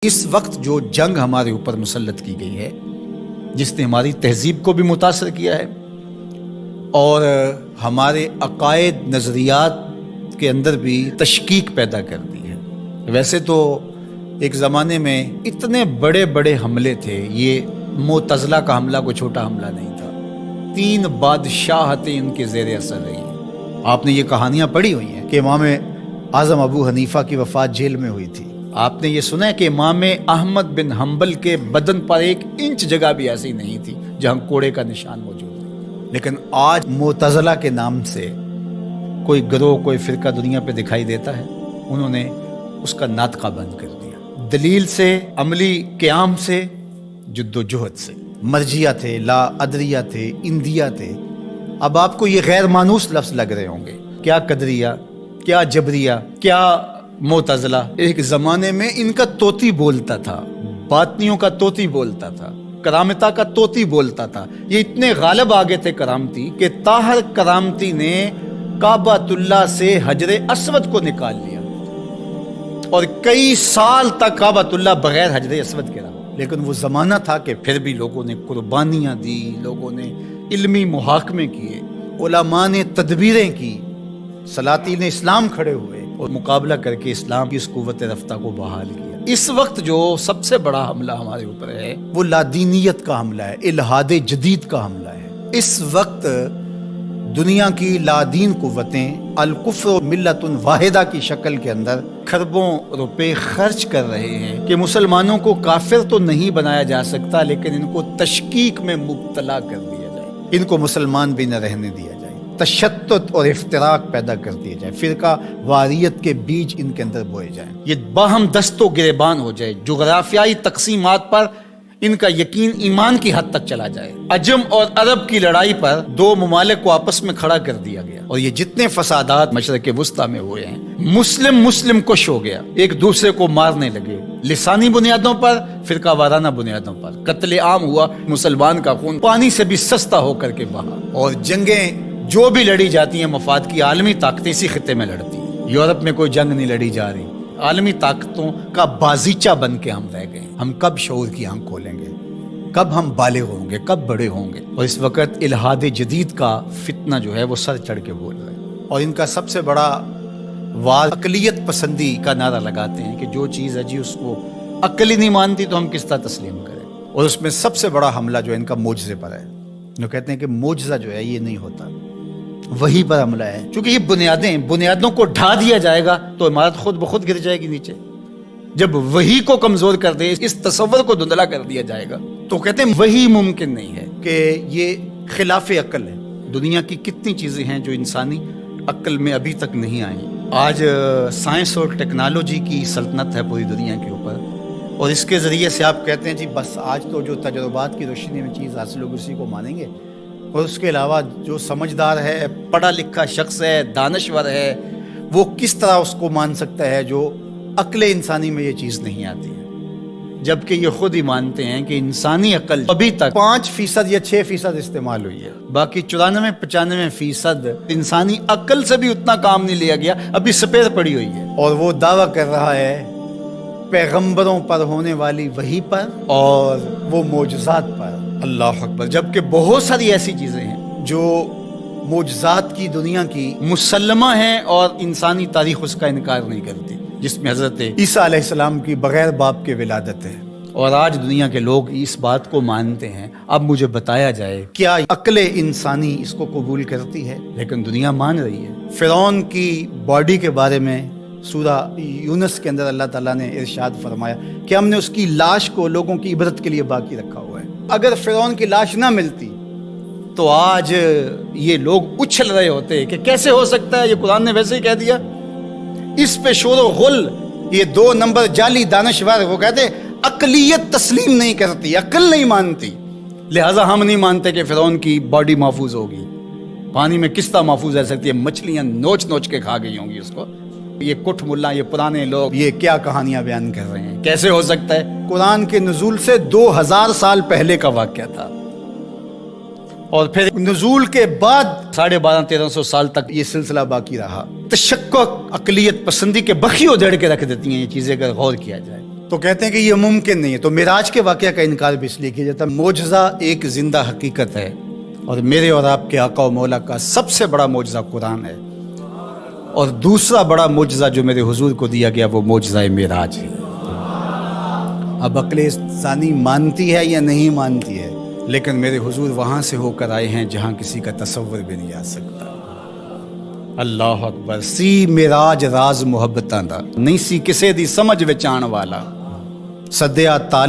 اس وقت جو جنگ ہمارے اوپر مسلط کی گئی ہے، جس نے ہماری تہذیب کو بھی متاثر کیا ہے اور ہمارے عقائد نظریات کے اندر بھی تشکیک پیدا کر دی ہے۔ ویسے تو ایک زمانے میں اتنے بڑے بڑے حملے تھے، یہ معتزلہ کا حملہ کوئی چھوٹا حملہ نہیں تھا۔ 3 بادشاہتیں ان کے زیر اثر رہی ہیں۔ آپ نے یہ کہانیاں پڑھی ہوئی ہیں کہ امام اعظم ابو حنیفہ کی وفات جیل میں ہوئی تھی۔ آپ نے یہ سنا ہے کہ امام احمد بن حنبل کے بدن پر 1 انچ جگہ بھی ایسی نہیں تھی جہاں کوڑے کا نشان موجود ہے۔ لیکن آج معتزلہ کے نام سے کوئی گروہ، کوئی فرقہ دنیا پہ دکھائی دیتا ہے، انہوں نے اس کا ناطقہ بند کر دیا۔ دلیل سے، عملی قیام سے، جد و جہد سے۔ مرجیہ تھے، لا ادریہ تھے، اندیہ تھے۔ اب آپ کو یہ غیر مانوس لفظ لگ رہے ہوں گے، کیا قدریہ، کیا جبریہ، کیا معتزلہ۔ ایک زمانے میں ان کا طوطی بولتا تھا، باطنیوں کا طوطی بولتا تھا، کرامتہ کا طوطی بولتا تھا۔ یہ اتنے غالب آگے تھے کرامتی کہ طاہر کرامتی نے کعبۃ اللہ سے حجر اسود کو نکال لیا اور کئی سال تک کعبۃ اللہ بغیر حجر اسود کے رہا۔ لیکن وہ زمانہ تھا کہ پھر بھی لوگوں نے قربانیاں دی، لوگوں نے علمی محاکمے کیے، علماء نے تدبیریں کی، سلاطین اسلام کھڑے ہوئے اور مقابلہ کر کے اسلام کی اس قوت رفتہ کو بحال کیا۔ اس وقت جو سب سے بڑا حملہ ہمارے اوپر ہے وہ لادینیت کا حملہ ہے، الحاد جدید کا حملہ ہے۔ اس وقت دنیا کی لادین قوتیں الکفر و ملت واحدہ کی شکل کے اندر کھربوں روپے خرچ کر رہے ہیں کہ مسلمانوں کو کافر تو نہیں بنایا جا سکتا، لیکن ان کو تشکیک میں مبتلا کر دیا جائے، ان کو مسلمان بھی نہ رہنے دیا جائے، تشتت اور افتراق پیدا کر دیے جائے، فرقہ واریت کے بیج ان کے اندر بوئے جائیں، یہ باہم دست و گریبان ہو جائے، جغرافیائی تقسیمات پر ان کا یقین ایمان کی حد تک چلا جائے۔ عجم اور عرب کی لڑائی پر 2 ممالک کو آپس میں کھڑا کر دیا گیا اور یہ جتنے فسادات مشرق وسطیٰ میں ہوئے ہیں، مسلم کش ہو گیا، ایک دوسرے کو مارنے لگے، لسانی بنیادوں پر، فرقہ وارانہ بنیادوں پر، قتل عام ہوا، مسلمان کا خون پانی سے بھی سستا ہو کر کے بہا، اور جنگیں جو بھی لڑی جاتی ہیں مفاد کی عالمی طاقتیں اسی خطے میں لڑتی ہیں۔ یورپ میں کوئی جنگ نہیں لڑی جا رہی، عالمی طاقتوں کا بازیچہ بن کے ہم رہ گئے۔ ہم کب شعور کی آنکھ کھولیں گے؟ کب ہم بالغ ہوں گے؟ کب بڑے ہوں گے؟ اور اس وقت الحاد جدید کا فتنہ جو ہے وہ سر چڑھ کے بول رہا ہے، اور ان کا سب سے بڑا وار اقلیت پسندی کا نعرہ لگاتے ہیں کہ جو چیز ہے جی اس کو عقل ہی نہیں مانتی تو ہم کس طرح تسلیم کریں۔ اور اس میں سب سے بڑا حملہ جو ہے ان کا معجزے پر ہے۔ جو کہتے ہیں کہ معجزہ جو ہے یہ نہیں ہوتا، وہی پر حملہ ہے، چونکہ یہ بنیادوں کو ڈھا دیا جائے گا تو عمارت خود بخود گر جائے گی نیچے۔ جب وہی کو کمزور کر دے، اس تصور کو دھندلا کر دیا جائے گا، تو کہتے ہیں وہی ممکن نہیں ہے کہ یہ خلاف عقل ہے۔ دنیا کی کتنی چیزیں ہیں جو انسانی عقل میں ابھی تک نہیں آئیں۔ آج سائنس اور ٹیکنالوجی کی سلطنت ہے پوری دنیا کے اوپر، اور اس کے ذریعے سے آپ کہتے ہیں جی بس آج تو جو تجربات کی روشنی میں چیز حاصل ہوگی اسی کو مانیں گے، اور اس کے علاوہ جو سمجھدار ہے، پڑھا لکھا شخص ہے، دانشور ہے، وہ کس طرح اس کو مان سکتا ہے جو عقل انسانی میں یہ چیز نہیں آتی ہے؟ جبکہ یہ خود ہی مانتے ہیں کہ انسانی عقل ابھی تک 5% یا 6% استعمال ہوئی ہے، باقی 94-95% انسانی عقل سے بھی اتنا کام نہیں لیا گیا، ابھی سپیر پڑی ہوئی ہے۔ اور وہ دعویٰ کر رہا ہے پیغمبروں پر ہونے والی وحی پر اور وہ معجزات پر۔ اللہ اکبر! جبکہ بہت ساری ایسی چیزیں ہیں جو معجزات کی دنیا کی مسلمہ ہیں اور انسانی تاریخ اس کا انکار نہیں کرتی، جس میں حضرت عیسیٰ علیہ السلام کی بغیر باپ کے ولادت ہے، اور آج دنیا کے لوگ اس بات کو مانتے ہیں۔ اب مجھے بتایا جائے کیا عقل انسانی اس کو قبول کرتی ہے؟ لیکن دنیا مان رہی ہے۔ فرعون کی باڈی کے بارے میں سورہ یونس کے اندر اللہ تعالیٰ نے ارشاد فرمایا کہ ہم نے اس کی لاش کو لوگوں کی عبرت کے لیے باقی رکھا ہوا ہے۔ اگر فرعون کی لاش نہ ملتی تو آج یہ لوگ اچھل رہے ہوتے کہ کیسے ہو سکتا ہے، یہ قرآن نے ویسے ہی کہہ دیا۔ اس پہ شور و غل، یہ 2 نمبر جعلی دانشور، وہ کہتے عقلیت تسلیم نہیں کرتی، عقل نہیں مانتی، لہٰذا ہم نہیں مانتے کہ فرعون کی باڈی محفوظ ہوگی۔ پانی میں کس طرح محفوظ رہ سکتی ہے؟ مچھلیاں نوچ نوچ کے کھا گئی ہوں گی اس کو۔ یہ کٹ ملا، یہ پرانے لوگ یہ کیا کہانیاں بیان کر رہے ہیں؟ کیسے ہو سکتا ہے؟ قرآن کے نزول سے 2000 سال پہلے کا واقعہ تھا، اور پھر نزول کے بعد 1250-1300 سال تک یہ سلسلہ باقی رہا۔ تشکک، عقلیت پسندی کے بخیو جڑ کے رکھ دیتی ہیں یہ چیزیں اگر غور کیا جائے۔ تو تو کہتے ہیں کہ یہ ممکن نہیں ہے. تو معراج کے واقعہ کا انکار بھی اس لیے کیا جاتا ہے. معجزہ ایک زندہ حقیقت ہے، اور میرے اور آپ کے آقا و مولا کا سب سے بڑا معجزہ قرآن ہے، اور دوسرا بڑا معجزہ جو میرے حضور کو دیا گیا وہ معجزہ معراج ہے. اب عقل ثانی مانتی ہے یا نہیں مانتی ہے، لیکن میرے حضور وہاں سے ہو کر آئے ہیں جہاں کسی کا تصور بھی نہیں آ سکتا. اللہ اکبر. سی معراج راز محبتاں دا نہیں سی کسے دی سمجھ وچ آن والا. سدیا تال